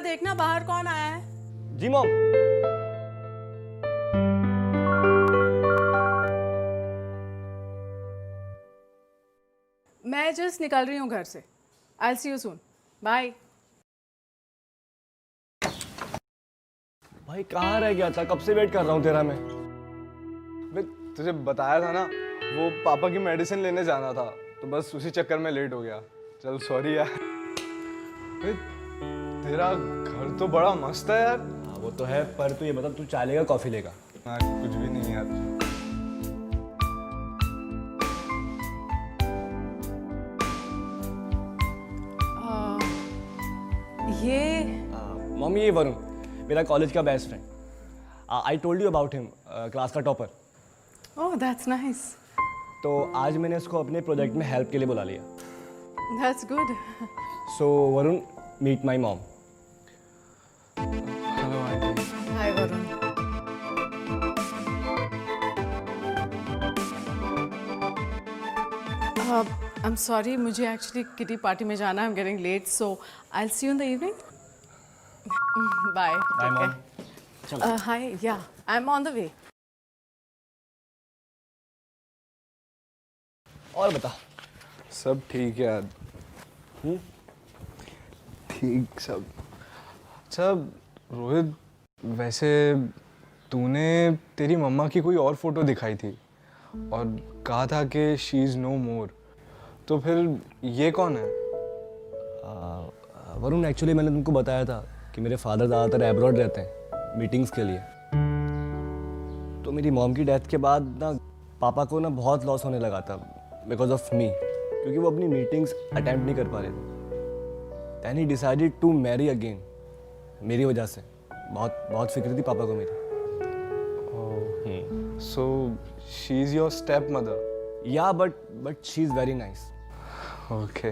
जरा देखना बाहर कौन आया है। जी मॉम। मैं जस्ट निकल रही हूँ घर से। आई सी यू सून। बाय। भाई कहाँ रह गया था, कब से वेट कर रहा हूँ तेरा मैं। तुझे बताया था ना, वो पापा की मेडिसिन लेने जाना था, तो बस उसी चक्कर में लेट हो गया। चल सॉरी यार। बे, तेरा घर तो बड़ा मस्त है यार। हाँ वो तो है, पर तू ये बता तू चाय लेगा कॉफी लेगा? हाँ, कुछ भी नहीं यार। ये मम्मी ये वरुण, मेरा कॉलेज का best friend. I told you about him, class का टॉपर। Oh that's nice. तो आज मैंने इसको अपने प्रोजेक्ट में हेल्प के लिए बुला लिया। That's good. So Varun, meet my mom. Hello aunty. Hi Varun. I am sorry, मुझे एक्चुअली किटी पार्टी में जाना है। I am getting late, so I will see you in the evening. Bye. Bye mom. चलो। Hi, yeah I am on the way. और बता। सब ठीक है यार। ठीक सब। अच्छा रोहित, वैसे तूने तेरी मम्मा की कोई और फोटो दिखाई थी और कहा था कि शी इज़ नो मोर, तो फिर ये कौन है? वरुण एक्चुअली मैंने तुमको बताया था कि मेरे फादर ज़्यादातर एब्रॉड रहते हैं मीटिंग्स के लिए। तो मेरी मॉम की डेथ के बाद ना पापा को ना बहुत लॉस होने लगा था बिकॉज ऑफ मी, क्योंकि वो अपनी मीटिंग्स अटेम्प्ट नहीं कर पा रहे थे। Then he decided to marry again, मेरी वजह से। बहुत बहुत फिक्र थी पापा को मेरी। So she is your step mother? Yeah but she is very nice. Okay.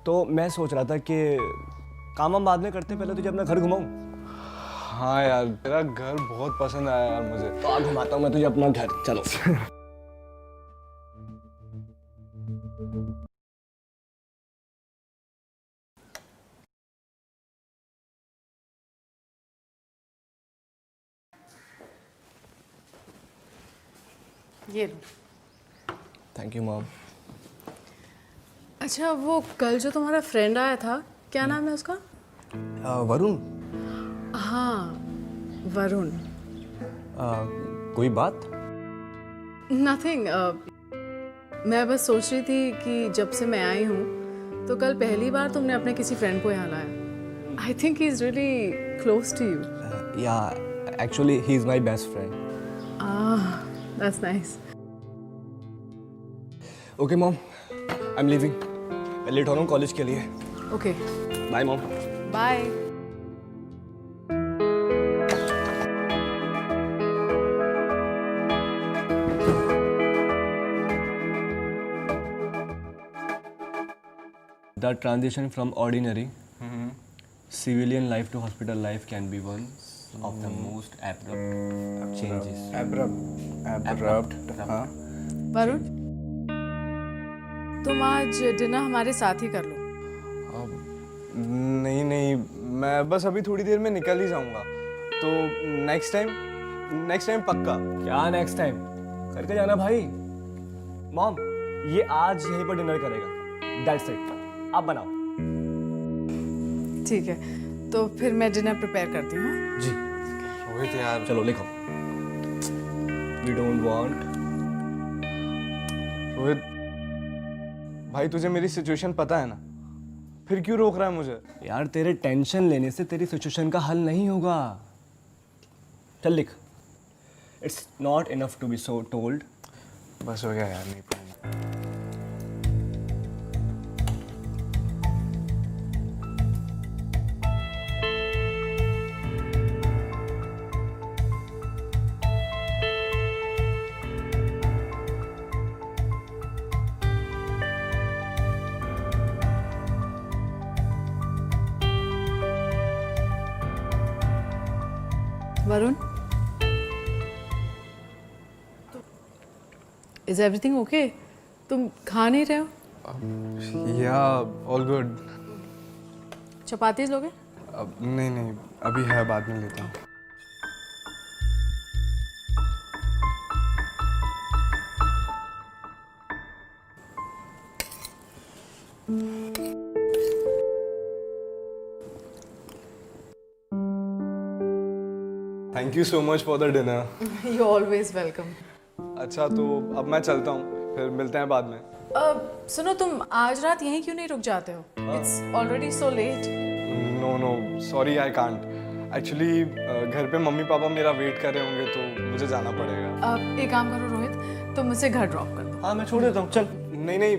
तो मैं सोच रहा था कि काम हम बाद में करते, पहले तुझे अपना घर घुमाऊँ। हाँ यार, तेरा घर बहुत पसंद आया यार मुझे। तो आ घुमाता हूँ मैं तुझे अपना घर, चलो। ये लो। Thank you mom. अच्छा, वो कल जो तुम्हारा फ्रेंड आया था, क्या नाम है उसका? वरुण। हाँ, वरुण। कोई बात? नथिंग। मैं बस सोच रही थी कि जब से मैं आई हूँ तो कल पहली बार तुमने अपने किसी फ्रेंड को यहाँ लाया। I think he is really close to you. Yeah actually he is my best friend. That's nice. Okay mom, I am leaving. मैं लेट हो रहा हूँ कॉलेज के लिए। Okay, bye mom. Bye. The transition from ordinary civilian life to hospital life can be one of the most abrupt changes. Abrupt. हाँ। वरुण, तुम आज dinner हमारे साथ ही कर लो। नहीं नहीं, मैं बस अभी थोड़ी देर में निकल ही जाऊंगा, तो नेक्स्ट टाइम पक्का। क्या नेक्स्ट टाइम? करके जाना भाई। मॉम, ये आज यहीं पर डिनर करेगा। That's it. आप बनाओ। ठीक है, तो फिर मैं डिनर प्रिपेयर करती हूँ। हाँ? जी। रोहित यार, चलो लिखो। We don't want। रोहित भाई, तुझे मेरी सिचुएशन पता है ना, फिर क्यों रोक रहा है मुझे? यार तेरे टेंशन लेने से तेरी सिचुएशन का हल नहीं होगा। चल लिख। It's not enough to be so told. बस हो गया यार, नहीं पढ़ना। Varun, is everything okay? तुम खा नहीं रहे हो? या ऑल गुड। चपातीज लोगे? अब नहीं नहीं, अभी है, बाद में लेता हूँ। Thank you so much for the dinner. You always welcome. अच्छा तो अब मैं चलता हूँ, फिर मिलते हैं बाद में। सुनो, तुम आज रात यहीं क्यों नहीं रुक जाते हो? It's already so late. No no, sorry I can't. Actually घर पे मम्मी पापा मेरा वेट कर रहे होंगे तो मुझे जाना पड़ेगा। एक काम करो रोहित, तुम मुझे घर ड्रॉप कर दो। हाँ मैं छोड़ देता हूँ, चल। नहीं नहीं,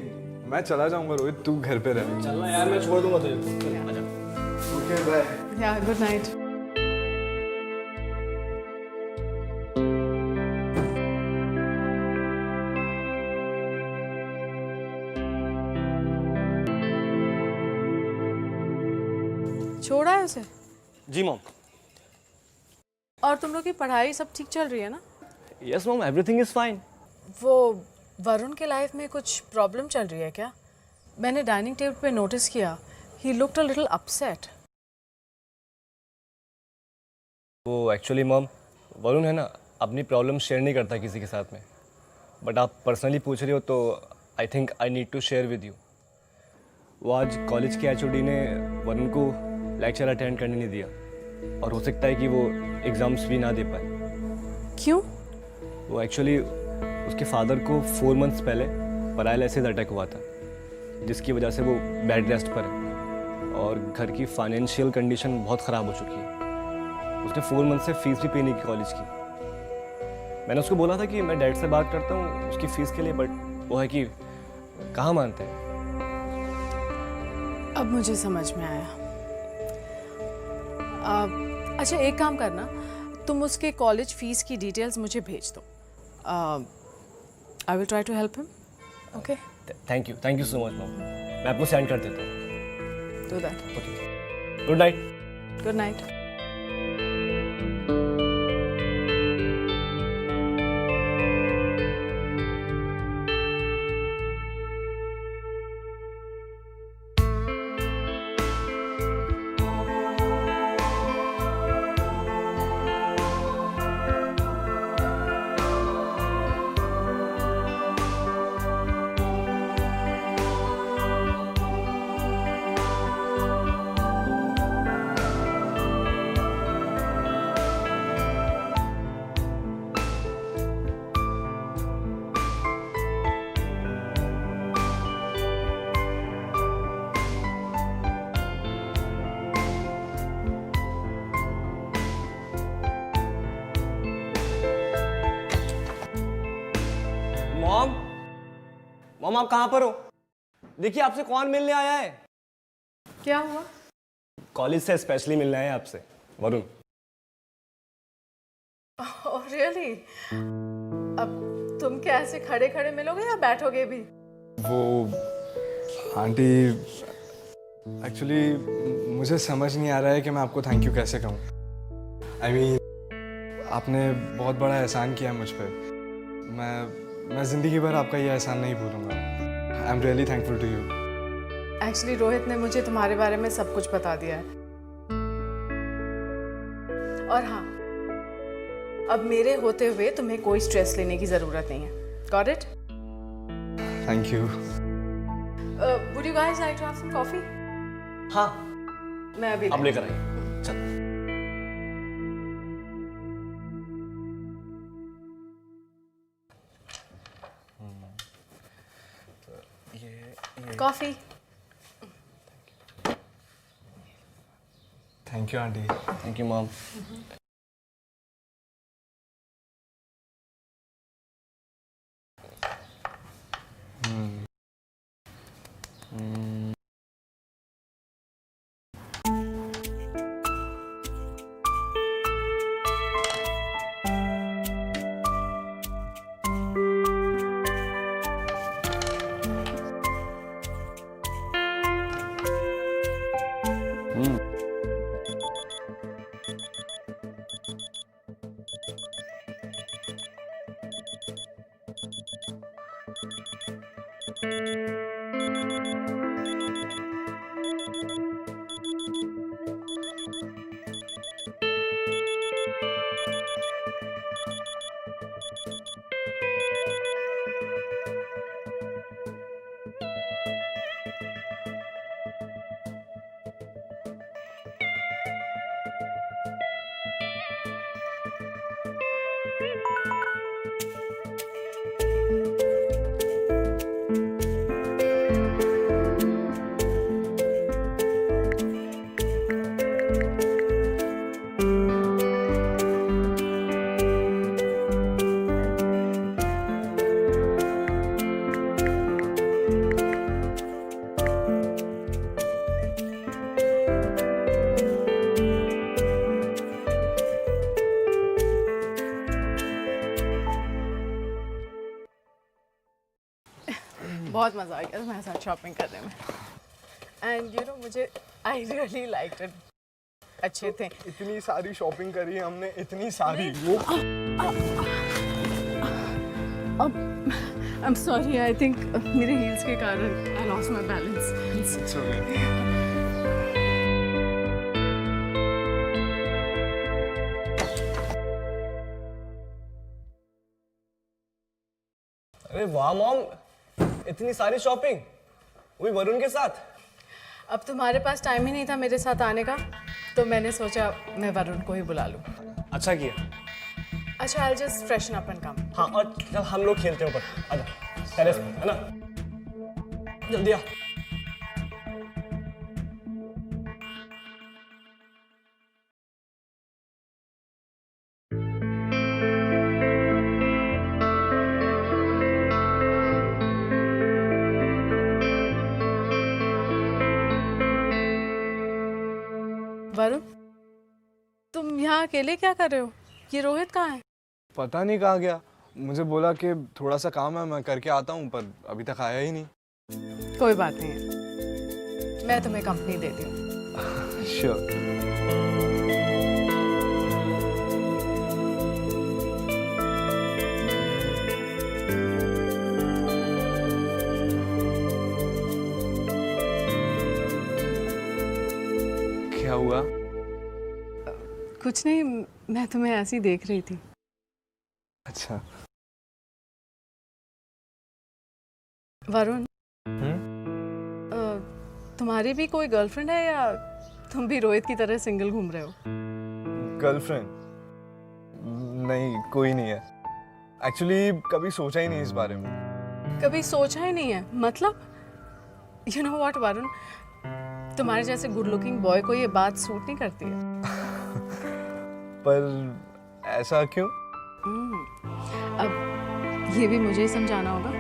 मैं चला जाऊंगा रोहित, तू घर पे रह। चलना यार, मैं छोड़ दूंगा तुझे। आजा। Okay bye. Yeah good night. छोड़ा है उसे? जी मॉम। और तुम लोग की पढ़ाई सब ठीक चल रही है ना? Yes mom, everything is fine. वो वरुण के लाइफ में कुछ प्रॉब्लम चल रही है क्या? मैंने डाइनिंग टेबल पे नोटिस किया, he looked a little upset. वो एक्चुअली मॉम, वरुण है ना, अपनी प्रॉब्लम शेयर नहीं करता किसी के साथ में। बट आप पर्सनली पूछ रही हो तो I think I need to share with you. वो आज कॉलेज के एचओडी ने वरुण को लेक्चर अटेंड करने नहीं दिया, और हो सकता है कि वो एग्ज़ाम्स भी ना दे पाए। क्यों? वो एक्चुअली उसके फादर को 4 मंथ्स पहले पैरालिसिस अटैक हुआ था, जिसकी वजह से वो बेड रेस्ट पर है और घर की फाइनेंशियल कंडीशन बहुत ख़राब हो चुकी है। उसने 4 मंथ से फीस भी पे नहीं की कॉलेज की। मैंने उसको बोला था कि मैं डैड से बात करता हूँ उसकी फ़ीस के लिए, बट वो है कि कहाँ मानते हैं। अब मुझे समझ में आया। अच्छा एक काम करना, तुम उसके कॉलेज फीस की डिटेल्स मुझे भेज दो। I will try to help him. Okay, thank you so much mom. मैं आपको सेंड कर देता हूँ। Do that. Okay, good night. Good night. Mom, mom आप कहाँ पर हो? देखिए आपसे कौन मिलने आया है। क्या हुआ? कॉलेज से स्पेशली मिलने आया है आपसे, वरुण। Oh really? अब तुम क्या ऐसे खड़े खड़े मिलोगे या बैठोगे भी? वो आंटी, एक्चुअली मुझे समझ नहीं आ रहा है कि मैं आपको थैंक यू कैसे कहूँ। आई मीन आपने बहुत बड़ा एहसान किया मुझ पर। मैं ज़िंदगी भर आपका ये एहसान नहीं भूलूंगा। I am really thankful to you. Actually Rohit ने मुझे तुम्हारे बारे में सब कुछ बता दिया है। और हाँ, अब मेरे होते हुए तुम्हें कोई स्ट्रेस लेने की जरूरत नहीं है। Got it? Thank you. Would you guys like to have some coffee? हाँ, मैं अभी आप लेकर आइए। चल। Coffee. Thank you aunty. Thank you mom. बहुत मज़ा आ गया तुम्हारे साथ शॉपिंग करने में। एंड यू नो मुझे आई रियली लाइक इट, अच्छे थे। इतनी सारी शॉपिंग करी है हमने, इतनी सारी। वो आई एम सॉरी, आई थिंक मेरे हील्स के कारण I lost my balance. It's okay. अरे वाह मॉम, इतनी सारी शॉपिंग, वो भी वरुण के साथ। अब तुम्हारे पास टाइम ही नहीं था मेरे साथ आने का, तो मैंने सोचा मैं वरुण को ही बुला लूँ। अच्छा किया। अच्छा, I just freshen up and come. हाँ, और चल हम लोग खेलते हैं ऊपर, आजा टेरेस पे, है ना? जल्दी आ। वरुण, तुम यहाँ अकेले क्या कर रहे हो? ये रोहित कहाँ है? पता नहीं कहाँ गया, मुझे बोला कि थोड़ा सा काम है, मैं करके आता हूँ, पर अभी तक आया ही नहीं। कोई बात नहीं है, मैं तुम्हें कंपनी देती हूँ। श्योर। क्या हुआ? कुछ नहीं, मैं तुम्हें ऐसे ही देख रही थी। अच्छा। वरुण, तुम्हारी भी कोई गर्लफ्रेंड है या तुम भी रोहित की तरह सिंगल घूम रहे हो? गर्लफ्रेंड? नहीं, कोई नहीं है। एक्चुअली कभी सोचा ही नहीं इस बारे में। कभी सोचा ही नहीं है मतलब? यू नो व्हाट वरुण, तुम्हारे जैसे गुड लुकिंग बॉय को ये बात सूट नहीं करती है। पर ऐसा क्यों? अब ये भी मुझे ही समझाना होगा।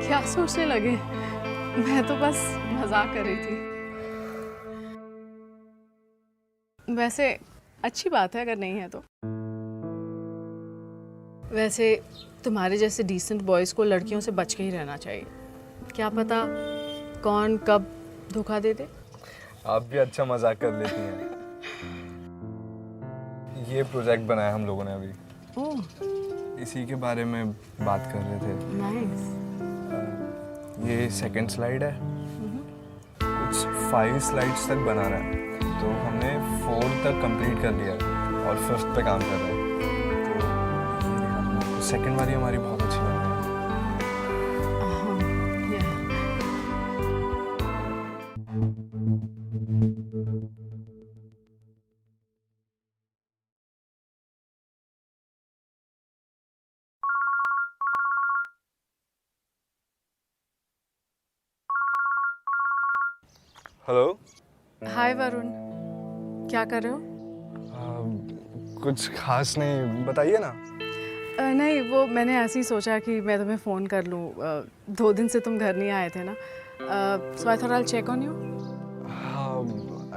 क्या सोचने लगे? मैं तो बस मजाक कर रही थी। वैसे अच्छी बात है अगर नहीं है तो। वैसे तुम्हारे जैसे डिसेंट बॉयज को लड़कियों से बच के ही रहना चाहिए। क्या पता कौन कब धोखा दे दे। आप भी अच्छा मजाक कर लेती हैं। ये प्रोजेक्ट बनाया हम लोगों ने अभी, ओह इसी के बारे में बात कर रहे थे। नाइस। ये सेकंड स्लाइड है, कुछ 5 स्लाइड्स तक बना रहा है, तो हमने 4 तक कंप्लीट कर लिया है और 5th पे काम कर रहे हैं। तो सेकंड वाली हमारी बहुत अच्छी लग रही है। हेलो। हाय वरुण, क्या कर रहे हो? कुछ खास नहीं, बताइए ना। नहीं, वो मैंने ऐसे ही सोचा कि मैं तुम्हें फ़ोन कर लूँ। 2 दिन से तुम घर नहीं आए थे ना, so I thought I check on you.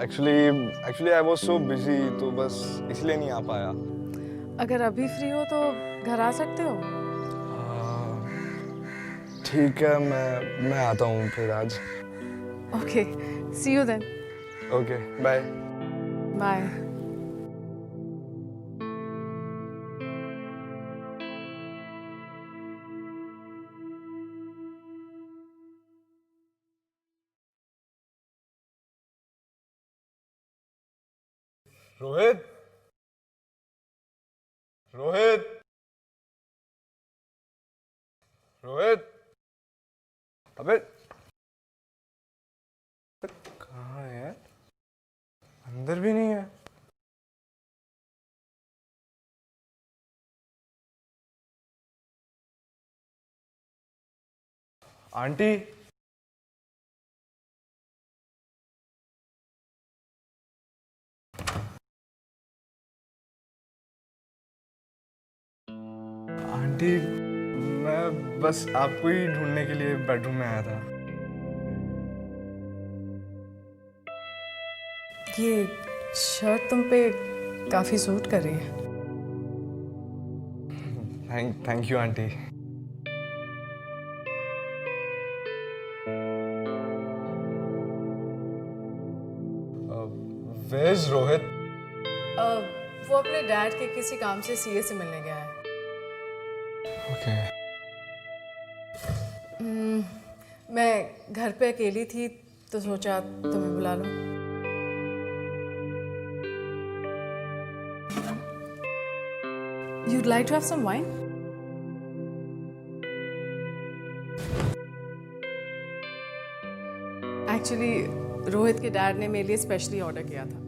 Actually I was so busy, तो बस इसलिए नहीं आ पाया। अगर अभी फ्री हो तो घर आ सकते हो। ठीक है, मैं आता हूँ फिर आज। Okay, see you then. Okay, bye. Bye. Rohit, Rohit, Rohit, अबे कहाँ है? अंदर भी नहीं है। आंटी, आंटी, मैं बस आपको ही ढूंढने के लिए बेडरूम में आया था। ये शर्ट तुम पे काफ़ी सूट कर रही है। Thank you aunty. Where is Rohit? वो अपने डैड के किसी काम से सीए से मिलने गया है। ओके। मैं घर पे अकेली थी तो सोचा तुम्हें बुला लूं। You'd like to have some wine? Actually, Rohit के डैड ने मेरे लिए स्पेशली ऑर्डर किया था,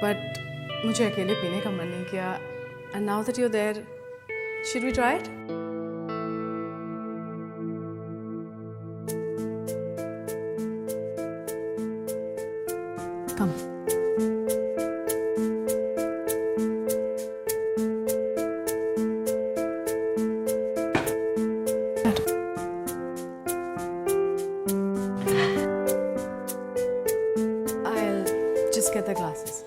बट मुझे अकेले पीने का मन नहीं किया। And now that you're there, should we try it? Come. I'll just get the glasses.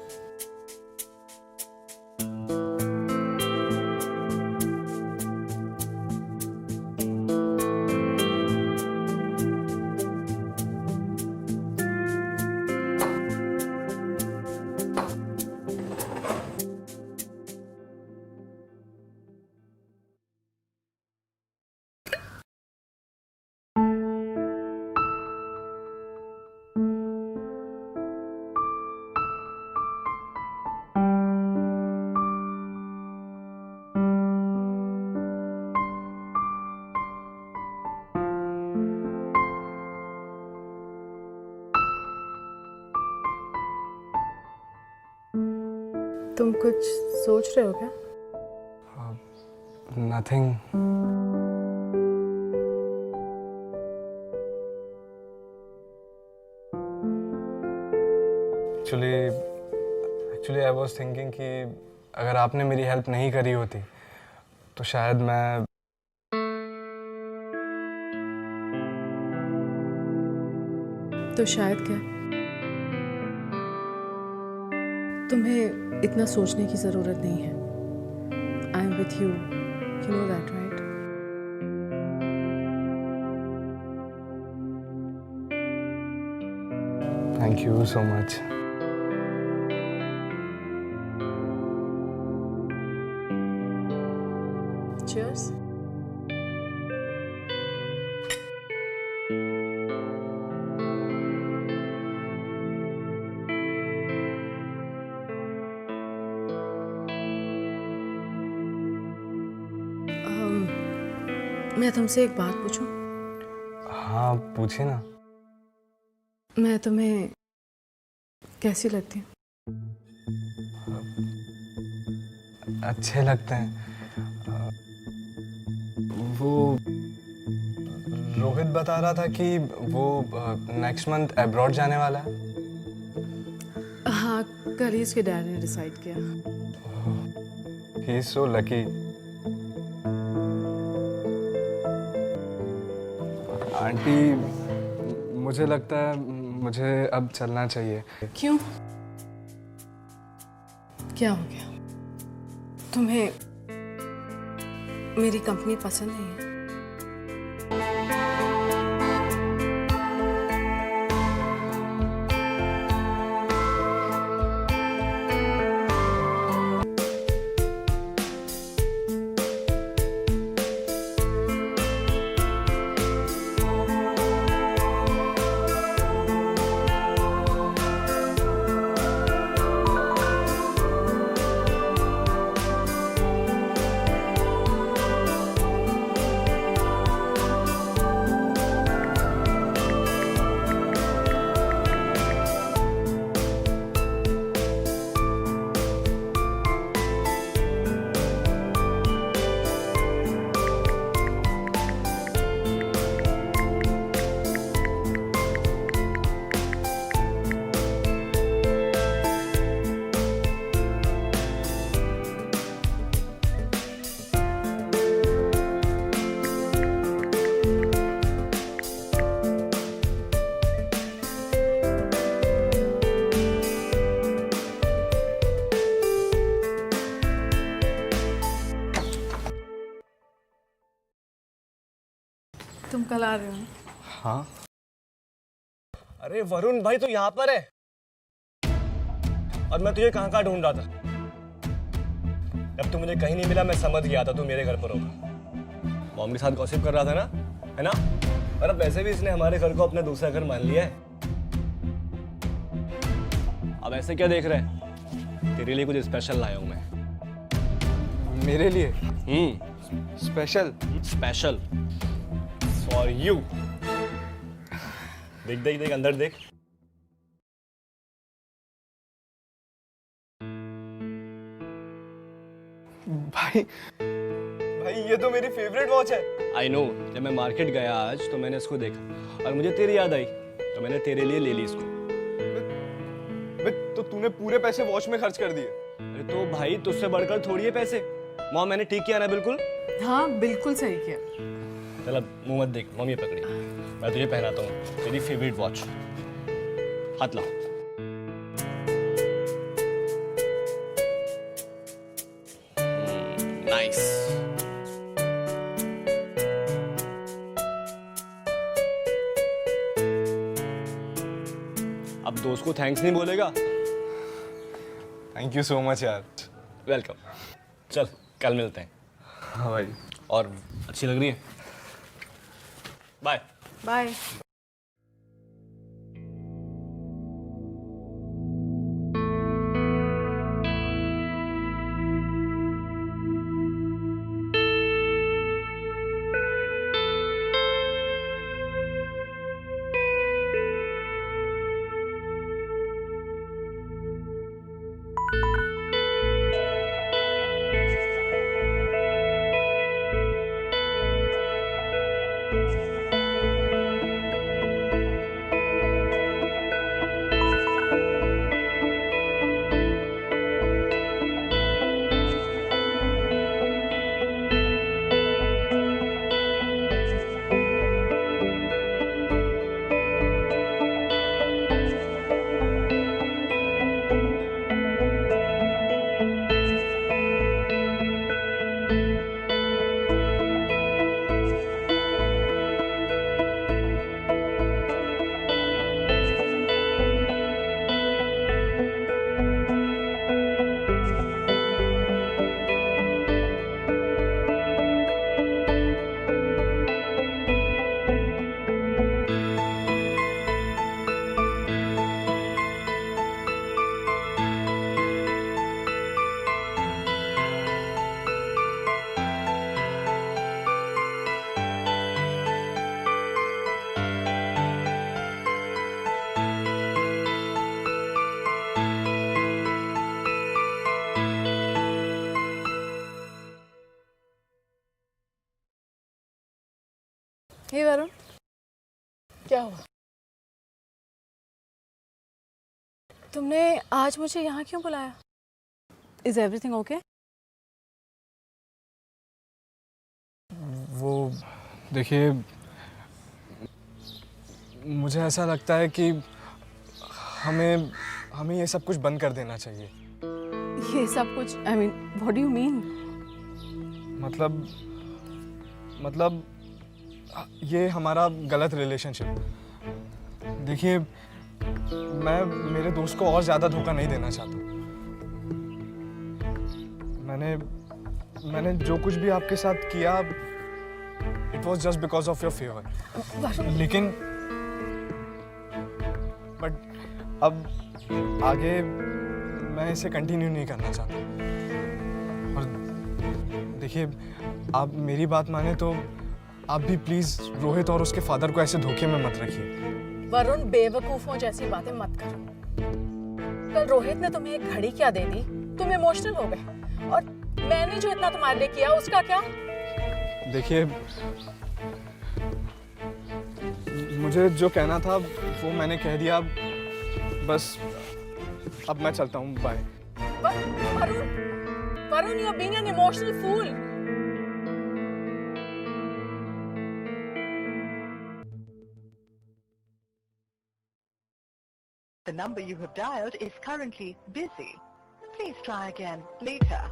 तुम कुछ सोच रहे हो क्या? Nothing. Actually I was thinking कि अगर आपने मेरी हेल्प नहीं करी होती तो शायद मैं तो शायद क्या? तुम्हें इतना सोचने की ज़रूरत नहीं है। I am with you, you know that right? Thank you so much. Cheers. मैं तुमसे एक बात पूछूं? हाँ पूछिए ना। मैं तुम्हें कैसी लगती हूँ? अच्छे लगते हैं। वो रोहित बता रहा था कि वो नेक्स्ट मंथ अब्रॉड जाने वाला है। हाँ, कल ही उसके डैड ने डिसाइड किया। He is so lucky. Aunty मुझे लगता है मुझे अब चलना चाहिए। क्यों? क्या हो गया? तुम्हें मेरी कंपनी पसंद नहीं है? तुम कल आ रहे हो? हाँ। अरे वरुण भाई तो यहाँ पर है और मैं तुझे कहाँ ढूंढ रहा था। जब तू मुझे कहीं नहीं मिला मैं समझ गया था तू मेरे घर पर होगा। मॉम के साथ गॉसिप कर रहा था ना, है ना? और अब वैसे भी इसने हमारे घर को अपना दूसरा घर मान लिया है। अब ऐसे क्या देख रहे हैं? तेरे लिए कुछ स्पेशल लाया हूं मैं। मेरे लिए? स्पेशल? Special for you. देख देख देख अंदर देख। भाई भाई ये तो मेरी फेवरेट वॉच है। आई नो, जब मैं मार्केट गया आज तो मैंने इसको देखा और मुझे तेरी याद आई तो मैंने तेरे लिए ले ली इसको। तो तूने पूरे पैसे वॉच में खर्च कर दिए? अरे तो भाई तुझसे बढ़कर थोड़ी है पैसे। मॉम मैंने ठीक किया ना बिल्कुल? हाँ बिल्कुल सही किया। चल अब मुंह मत देख, मम्मी पकड़ी। मैं तुझे पहनाता हूँ तेरी फेवरेट वॉच। हाथ लाओ। नाइस। अब दोस्त को थैंक्स नहीं बोलेगा? थैंक यू सो मच यार। वेलकम। चल कल मिलते हैं। हाँ भाई। और अच्छी लग रही है। Bye bye. हे वरुण, क्या हुआ? तुमने आज मुझे यहाँ क्यों बुलाया? Is everything okay? वो देखिए, मुझे ऐसा लगता है कि हमें हमें ये सब कुछ बंद कर देना चाहिए। ये सब कुछ? I mean what do you mean? मतलब ये हमारा गलत रिलेशनशिप। देखिए, मैं मेरे दोस्त को और ज़्यादा धोखा नहीं देना चाहता। मैंने जो कुछ भी आपके साथ किया, it was just because of your favour. लेकिन बट अब आगे मैं इसे कंटिन्यू नहीं करना चाहता। और देखिए, आप मेरी बात माने तो आप भी प्लीज रोहित और उसके फादर को ऐसे धोखे में मत रखिए। वरुण, बेवकूफों जैसी बातें मत करो। कल रोहित ने तुम्हें एक घड़ी क्या दे दी, तुम इमोशनल हो गए, और मैंने जो इतना तुम्हारे लिए किया उसका क्या? देखिए, मुझे जो कहना था वो मैंने कह दिया। बस अब मैं चलता हूँ। Bye. Varun, you are being an emotional fool. The number you have dialed is currently busy. Please try again later.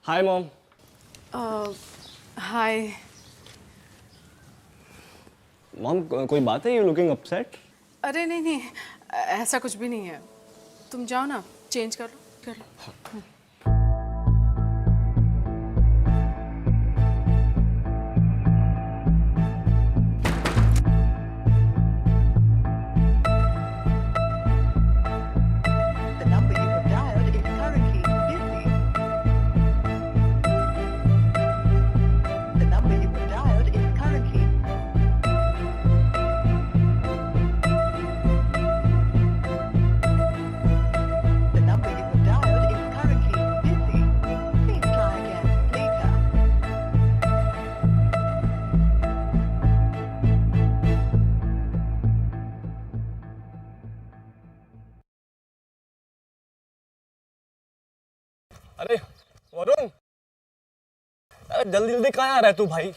Hi mom. Hi. Mom कोई बात है? You looking upset. अरे नहीं नहीं, ऐसा कुछ भी नहीं है। तुम जाओ ना, चेंज कर लो। The number you have dialed is currently busy. The number you have dialed is currently The number you have dialed is currently busy. Please try again later. अरे वरुण, अरे जल्दी जल्दी कहाँ आ रहा है तू भाई?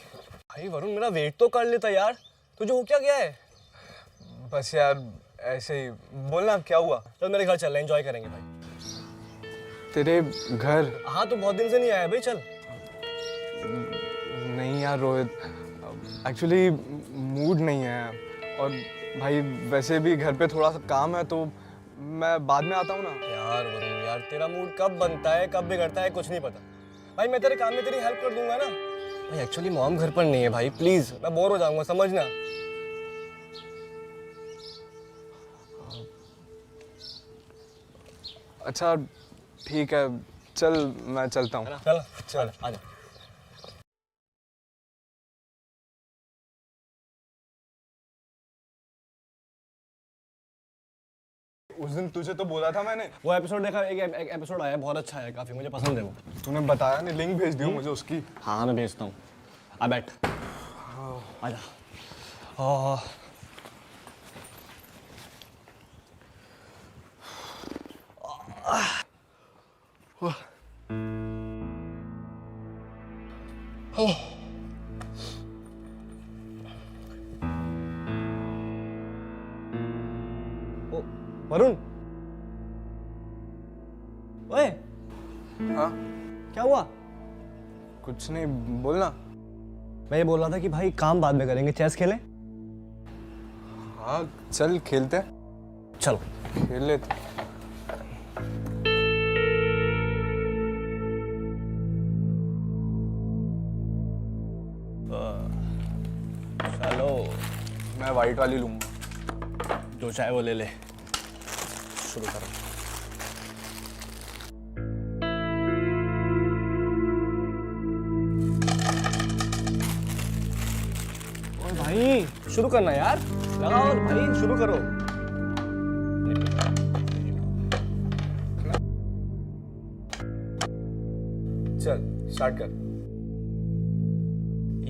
भाई वरुण मेरा वेट तो कर लेता यार, तुझे हो क्या गया है? बस यार ऐसे ही। बोलना क्या हुआ? चल मेरे घर चल, एंजॉय करेंगे भाई। तेरे घर? हाँ तो बहुत दिन से नहीं आया भाई, चल। नहीं यार रोहित, एक्चुअली मूड नहीं है। और भाई वैसे भी घर पे थोड़ा सा काम है, तो मैं बाद में आता हूँ ना। यार वरुण यार, तेरा मूड कब बनता है कब बिगड़ता है कुछ नहीं पता भाई। मैं तेरे काम में तेरी हेल्प कर दूंगा ना भाई। एक्चुअली मॉम घर पर नहीं है भाई, प्लीज मैं बोर हो जाऊंगा, समझना। अच्छा ठीक है, चल मैं चलता हूँ। चल चल आजा। उस दिन तुझे तो बोला था मैंने। वो एपिसोड देखा, एक एपिसोड आया, बहुत अच्छा है, काफी मुझे पसंद है वो। तूने बताया नहीं, लिंक भेज दियो मुझे उसकी। हाँ मैं भेजता हूँ, आ बैठ, आजा। ओ, वरुण, ओए हाँ क्या हुआ? कुछ नहीं, बोलना। मैं ये बोल रहा था कि भाई काम बाद में करेंगे, चेस खेलें? हाँ चल खेलते हैं। चलो। खेल लेते। चलो, मैं वाइट वाली लूँगा। जो चाहे वो ले ले, शुरू करो। ओए भाई शुरू करना यार, लगाओ भाई, शुरू करो। चल स्टार्ट कर।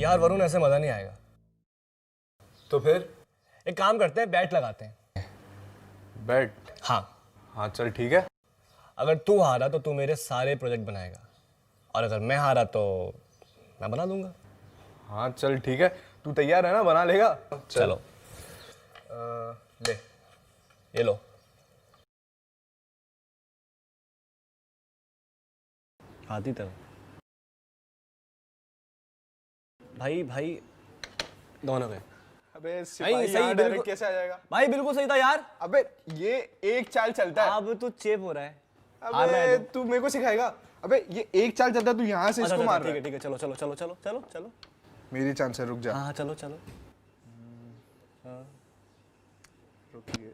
यार वरुण ऐसे मजा नहीं आएगा। तो फिर एक काम करते हैं, बैट लगाते हैं। बैट? हाँ। हाँ चल ठीक है। अगर तू हारा तो तू मेरे सारे प्रोजेक्ट बनाएगा, और अगर मैं हारा तो मैं बना दूंगा। हाँ चल ठीक है, तू तैयार है ना, बना लेगा? चलो। ले। ये लो। आती तरह भाई, भाई दोनों पे। अबे सही सही बिल्कुल। कैसे आ जाएगा? भाई बिल्कुल सही था यार। अबे ये एक चाल चलता है। अब तू चेप हो रहा है। हार रहा अबे है तू। तू मेरे को सिखाएगा? अबे ये एक चाल चलता है, तू यहाँ से अच्छा, इसको अच्छा, मार ठीक रहा है है। ठीक है, चलो चलो चलो चलो चलो चलो। मेरी चांस है, रुक जा। हाँ चलो चलो। रुकिए।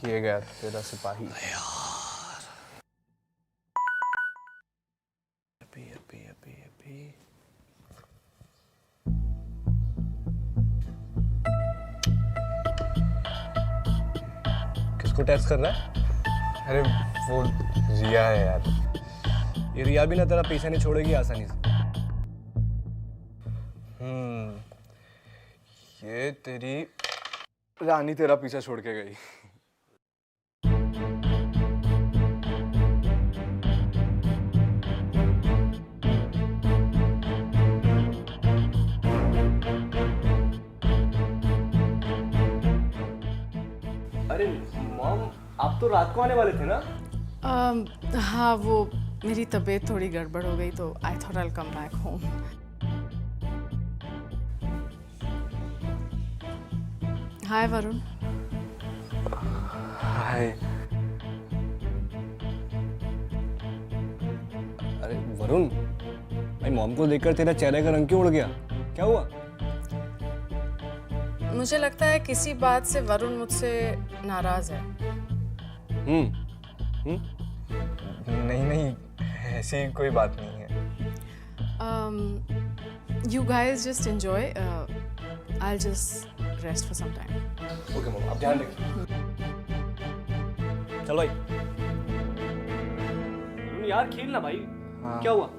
ये गया तेरा सिपाही। अभी किसको टेक्स्ट कर रहा है? अरे वो रिया है यार। ये रिया भी ना तेरा पीछा नहीं छोड़ेगी आसानी से। ये तेरी रानी तेरा पीछा छोड़ के गई। अरे मॉम, आप तो रात को आने वाले थे ना? हाँ, वो मेरी तबीयत थोड़ी गड़बड़ हो गई तो I thought I will come back home. Hi Varun. Hi. अरे वरुण, भाई मॉम को देखकर तेरा चेहरे का रंग क्यों उड़ गया? क्या हुआ? मुझे लगता है किसी बात से वरुण मुझसे नाराज है। नहीं नहीं, ऐसी कोई बात नहीं है। You guys just enjoy. I'll just rest for some time. Okay mom, आप ध्यान रखिए। चलो भाई। वरुण यार, खेल ना भाई। हाँ। क्या हुआ?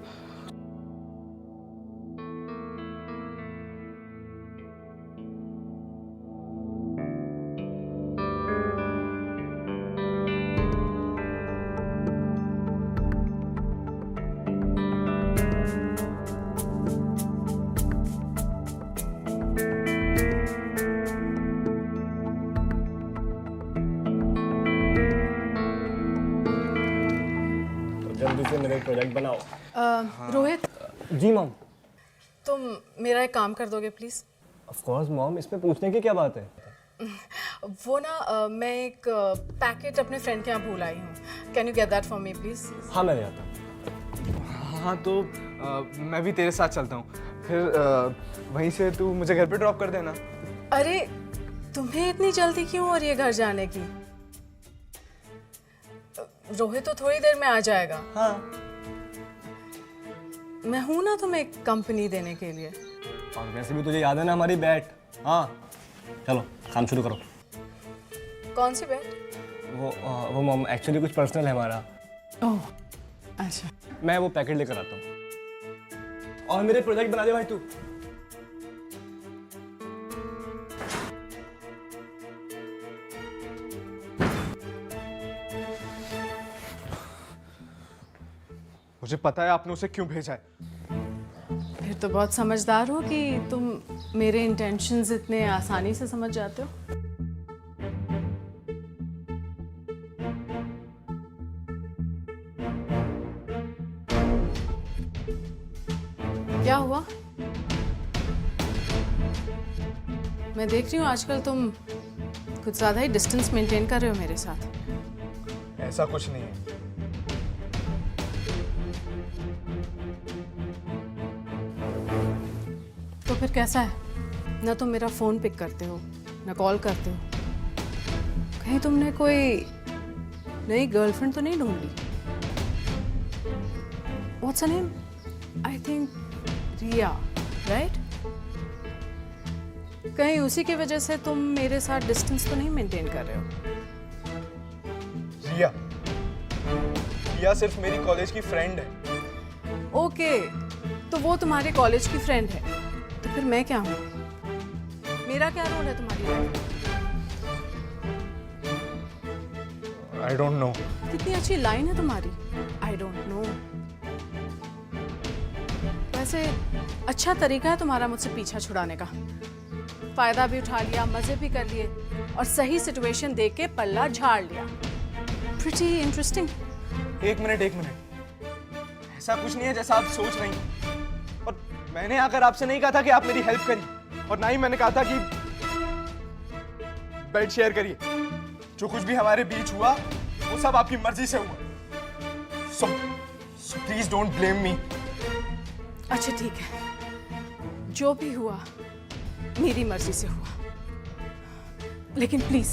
जल्दी से मेरा प्रोजेक्ट बनाओ। रोहित, जी मॉम। तुम मेरा एक काम कर दोगे प्लीज? ऑफ कोर्स मॉम, इसमें पूछने की क्या बात है? वो ना मैं एक पैकेट अपने फ्रेंड के यहाँ भूल आई हूँ। Can you get that for me please? हाँ, मैं ले आता हूँ। हाँ तो मैं भी तेरे साथ चलता हूँ, फिर वहीं से तू मुझे घर पे ड्रॉप कर देना। अरे तुम्हें इतनी जल्दी क्यों हो रही है घर जाने की? रोहित तो थोड़ी देर में आ जाएगा। हाँ। मैं हूं ना तुम्हें कंपनी देने के लिए। और वैसे भी तुझे याद है ना हमारी बैट? हाँ, चलो काम शुरू करो। कौन सी बैट? वो मॉम, एक्चुअली कुछ पर्सनल है हमारा। ओह, अच्छा। मैं वो पैकेट लेकर आता हूँ। और मेरे प्रोजेक्ट बना दे भाई तू। मुझे पता है आपने उसे क्यों भेजा है। फिर तो बहुत समझदार हो कि तुम मेरे इंटेंशंस इतने आसानी से समझ जाते हो। क्या हुआ? मैं देख रही हूँ आजकल तुम कुछ ज्यादा ही डिस्टेंस मेंटेन कर रहे हो मेरे साथ। ऐसा कुछ नहीं है। तो फिर कैसा है? ना तुम मेरा फोन पिक करते हो, ना कॉल करते हो। कहीं तुमने कोई नई गर्लफ्रेंड तो नहीं ढूंढ ली? What's her name? I think Riya, right? कहीं उसी की वजह से तुम मेरे साथ डिस्टेंस तो नहीं मेंटेन कर रहे हो? रिया, रिया सिर्फ मेरी कॉलेज की फ्रेंड है। ओके, तो वो तुम्हारे कॉलेज की फ्रेंड है, तो फिर मैं क्या हूँ? मेरा क्या रोल है तुम्हारी लाइफ में? I don't know. कितनी अच्छी लाइन है तुम्हारी, आई डोंट नो। वैसे अच्छा तरीका है तुम्हारा मुझसे पीछा छुड़ाने का। फायदा भी उठा लिया, मजे भी कर लिए और सही सिचुएशन देख के पल्ला झाड़ लिया। Pretty interesting. एक मिनट, ऐसा कुछ नहीं है जैसा आप सोच रही हैं। और मैंने आकर आपसे नहीं कहा था कि आप मेरी हेल्प करिए, और ना ही मैंने कहा था कि बेड शेयर करिए। जो कुछ भी हमारे बीच हुआ वो सब आपकी मर्जी से हुआ। So please don't blame me. अच्छा ठीक है, जो भी हुआ मेरी मर्जी से हुआ, लेकिन प्लीज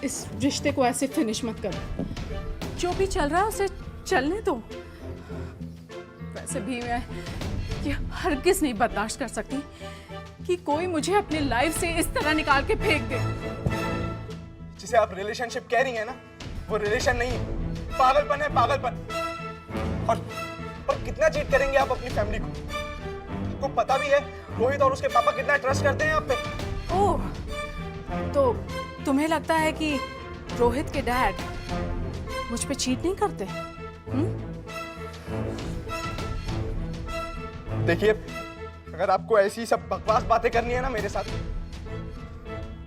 इस रिश्ते को ऐसे फिनिश मत करो। जो भी चल रहा है उसे चलने दो। वैसे भी मैं ये हरगिज नहीं बर्दाश्त कर सकती कि कोई मुझे अपनी लाइफ से इस तरह निकाल के फेंक दे। जिसे आप रिलेशनशिप कह रही हैं ना, वो रिलेशन नहीं है, पागलपन है, पागलपन। और कितना चीट करेंगे आप अपनी फैमिली को? आपको पता भी है रोहित और उसके पापा कितना ट्रस्ट करते हैं आप पे। ओह, तो तुम्हें लगता है कि रोहित के डैड मुझ पे चीट नहीं करते? देखिए, अगर आपको ऐसी सब बकवास बातें करनी है ना मेरे साथ,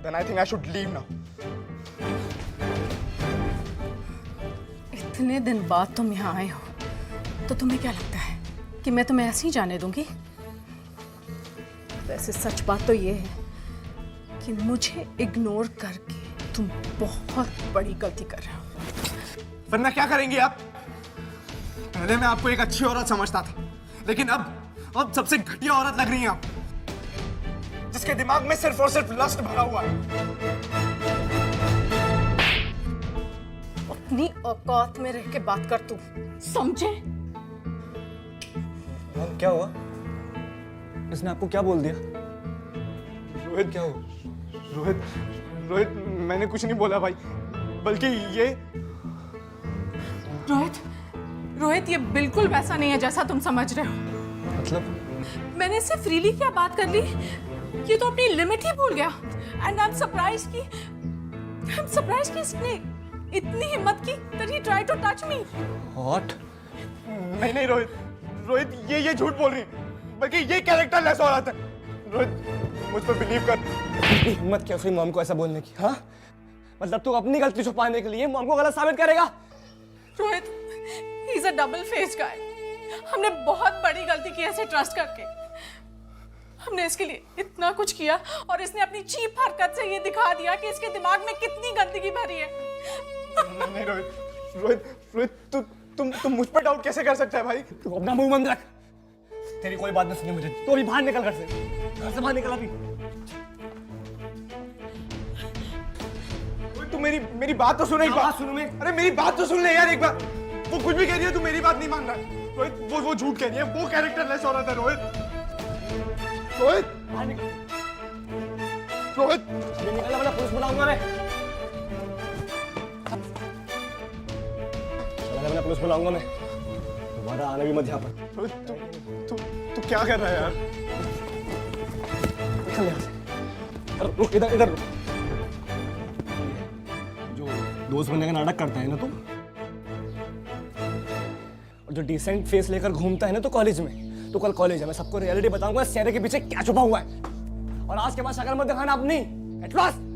then I think I should leave now. इतने दिन बाद तुम यहाँ आए हो तो तुम्हें क्या लगता है कि मैं तुम्हें ऐसे ही जाने दूंगी? वैसे सच बात तो ये है कि मुझे इग्नोर करके तुम बहुत बड़ी गलती कर रहे हो। वरना क्या करेंगी आप? पहले मैं आपको एक अच्छी औरत समझता था, लेकिन अब सबसे घटिया औरत लग रही हैं आप, जिसके दिमाग में सिर्फ और सिर्फ लस्ट भरा हुआ है। अपनी औकात में रह के बात कर तू, समझे? मॉम क्या हुआ? इसने आपको क्या बोल दिया? रोहित क्या हो? रोहित मैंने कुछ नहीं बोला भाई, बल्कि ये रोहित ये बिल्कुल वैसा नहीं है जैसा तुम समझ रहे हो। मतलब मैंने इससे फ्रीली क्या बात कर ली, ये तो अपनी लिमिट ही भूल गया। एंड आई एम सरप्राइज कि इसने इतनी हिम्मत की that he tried to touch me। What? नहीं रोहित ये झूठ बोल रही है, बल्कि ये कैरेक्टर लेस औरत है। रोहित मुझ पर बिलीव कर। इतनी हिम्मत क्या हुई मॉम को ऐसा बोलने की? हाँ, मतलब तू अपनी गलती छुपाने के लिए मॉम को गलत साबित करेगा? Rohit, he is a double faced guy। हमने बहुत बड़ी गलती की ऐसे ट्रस्ट करके। हमने इसके लिए इतना कुछ किया और इसने अपनी चीप हरकत से ये दिखा दिया कि इसके दिमाग में कितनी गंदगी भरी है। नहीं रोहित तुम मुझ पर डाउट कैसे कर सकता है भाई? तू अपना मुंह बंद रख। तेरी कोई बात नहीं सुनी मुझे। तू अभी बाहर निकल घर से बाहर निकल अभी। तू मेरी बात तो सुन एक बार। सुनू मैं? अरे मेरी बात तो सुन ले यार एक बार। वो कुछ भी कह रही है, तू मेरी बात नहीं मान रहा है। रोहित वो झूठ कह रही है, वो कैरेक्टर लेस औरत है। रोहित बाहर निकल। रोहित अभी निकल वरना पुलिस बुलाऊंगा मैं। मैं पुलिस बुलाऊंगा मैं। दोबारा आने भी मत यहाँ पर। रोहित तू क्या कर रहा है यार? निकल यहाँ से। अरे रुक, इधर रुक। जो दोस्त बनने का नाटक करता है ना तू, और जो डिसेंट फेस लेकर घूमता है ना तो कॉलेज में, तो कल कॉलेज है, मैं सबको रियलिटी बताऊंगा इस चेहरे के पीछे क्या छुपा हुआ है। और आज के बाद शक्ल मत दिखाना अपनी। एट लास्ट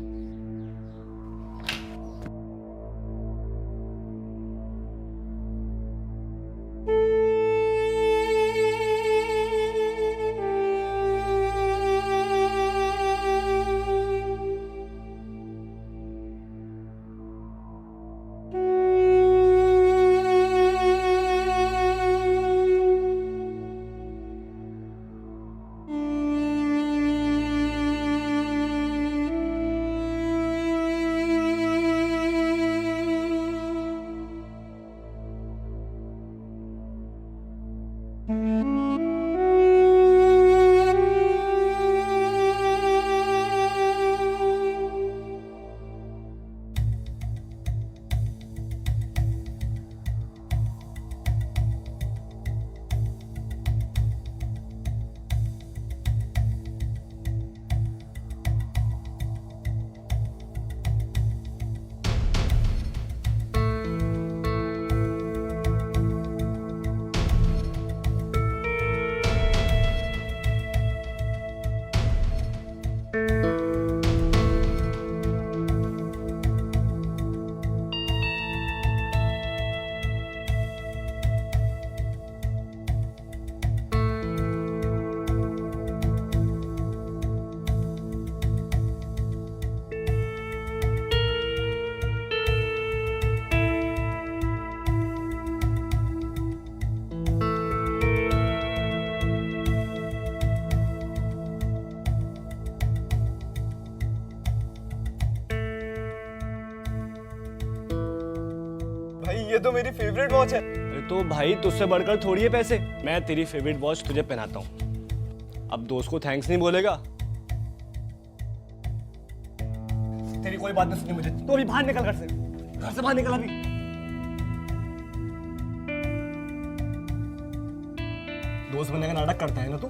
ये तो मेरी फेवरेट वॉच है। अरे तो भाई तुझसे बढ़कर थोड़ी है पैसे। मैं तेरी फेवरेट वॉच तुझे पहनाता हूँ। अब दोस्त को थैंक्स नहीं बोलेगा? तेरी कोई बात नहीं सुनी मुझे। तो अभी बाहर निकल घर से बाहर निकल अभी। दोस्त बनने का नाटक करता है ना तू।